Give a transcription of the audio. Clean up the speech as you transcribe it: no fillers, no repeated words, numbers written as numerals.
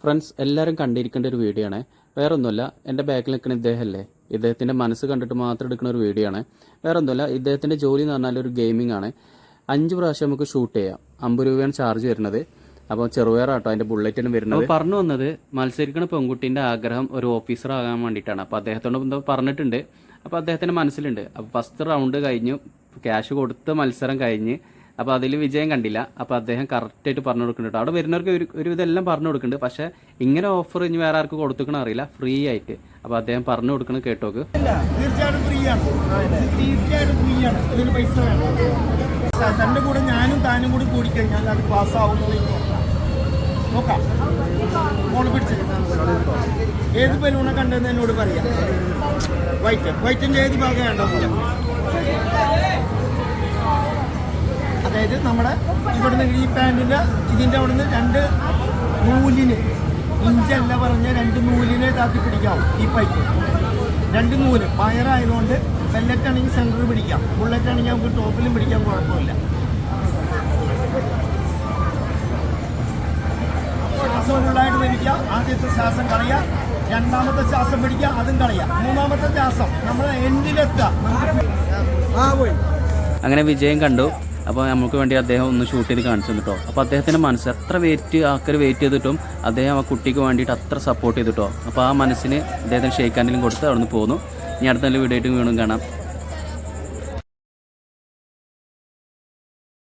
Friends എല്ലാവരും കണ്ടിരിക്കേണ്ട ഒരു വീഡിയോ ആണ്. വേറെ ഒന്നുമല്ല, എൻ്റെ ബാക്കിൽ നിൽക്കുന്ന ഇദ്ദേഹമല്ലേ, ഇദ്ദേഹത്തിൻ്റെ മനസ്സ് കണ്ടിട്ട് മാത്രം എടുക്കുന്ന ഒരു വീഡിയോ ആണ്. വേറെ ഒന്നുമല്ല, ഇദ്ദേഹത്തിൻ്റെ ജോലി എന്ന് പറഞ്ഞാൽ ഒരു ഗെയിമിംഗ് ആണ്. 5 പ്രാവശ്യം നമുക്ക് ഷൂട്ട് ചെയ്യാം. 50 രൂപയാണ് ചാർജ് വരുന്നത്. അപ്പോൾ ചെറുപയറാട്ടോ അതിൻ്റെ ബുള്ളറ്റിന് വരുന്നത്. പറഞ്ഞു വന്നത് മത്സരിക്കുന്ന പെൺകുട്ടീൻ്റെ ആഗ്രഹം ഒരു ഓഫീസർ ആകാൻ വേണ്ടിയിട്ടാണ്. അപ്പോൾ അദ്ദേഹത്തോട് എന്തോ പറഞ്ഞിട്ടുണ്ട്. അപ്പോൾ അദ്ദേഹത്തിൻ്റെ മനസ്സിലുണ്ട്. അപ്പോൾ ഫസ്റ്റ് റൗണ്ട് കഴിഞ്ഞു, ക്യാഷ് കൊടുത്ത് മത്സരം കഴിഞ്ഞ്, അപ്പോൾ അതിൽ വിജയം കണ്ടില്ല. അപ്പോൾ അദ്ദേഹം കറക്റ്റായിട്ട് പറഞ്ഞു കൊടുക്കുന്നുണ്ട്. അവിടെ വരുന്നവർക്ക് ഒരു ഇതെല്ലാം പറഞ്ഞു കൊടുക്കുന്നുണ്ട്. പക്ഷേ ഇങ്ങനെ ഓഫർ ഇനി വേറെ ആർക്ക് കൊടുത്തുക്കണം അറിയില്ല, ഫ്രീ ആയിട്ട്. അപ്പോൾ അദ്ദേഹം പറഞ്ഞു കൊടുക്കണം, കേട്ടോക്ക്. തീർച്ചയായിട്ടും ഫ്രീ ആണ്, തീർച്ചയായിട്ടും ഫ്രീ ആണ്. ഇതിന് പൈസ വേണം. തൻ്റെ കൂടെ ഞാനും താനും കൂടി കൂടിക്കഴിഞ്ഞാൽ അത് പാസ്സാവുന്നത് നോക്കാം. മോള് പിടിച്ച് ഏത് ബലൂണെ കണ്ടെന്ന് എന്നോട് പറയാം. വൈറ്റിൻ്റെ ഏത് ഭാഗം വേണ്ടോ? അതായത് നമ്മുടെ ഇവിടുന്ന് ഈ പാൻറ്റിൻ്റെ ഇതിൻ്റെ അവിടുന്ന് 2 നൂലിന് ഇഞ്ചല്ല പറഞ്ഞ 2 നൂലിനെ താത്തി പിടിക്കാവും. ഈ പൈപ്പ് 2 നൂല് പയറായതുകൊണ്ട് പെല്ലറ്റ് ആണെങ്കിൽ സെൻറ്ററിൽ പിടിക്കാം, ബുള്ളറ്റ് ആണെങ്കിൽ നമുക്ക് ടോപ്പിലും പിടിക്കാൻ കുഴപ്പമില്ല. ശ്വാസം ഫുള്ളായിട്ട് വലിക്കുക. ആദ്യത്തെ ശ്വാസം കളയുക, രണ്ടാമത്തെ ശ്വാസം പിടിക്കുക, അതും കളയുക, മൂന്നാമത്തെ ശ്വാസം നമ്മൾ എൻഡിലെത്തുക. പോയി അങ്ങനെ വിജയം കണ്ടു. അപ്പോൾ നമുക്ക് വേണ്ടി അദ്ദേഹം ഒന്ന് ഷൂട്ട് ചെയ്ത് കാണിച്ചു തന്നിട്ടോ. അപ്പോൾ അദ്ദേഹത്തിൻ്റെ മനസ്സ് എത്ര ആൾക്കാർ വെയിറ്റ് ചെയ്തിട്ടും അദ്ദേഹം ആ കുട്ടിക്ക് വേണ്ടിയിട്ട് അത്ര സപ്പോർട്ട് ചെയ്തിട്ടോ. അപ്പോൾ ആ മനസ്സിന് അദ്ദേഹത്തിന് ഷെയ്ക്ക് ഹാൻഡിലും കൊടുത്ത് അവിടെ നിന്ന് പോന്നു. ഇനി അടുത്ത നല്ല വീഡിയോ ആയിട്ട് വീണ്ടും കാണാം.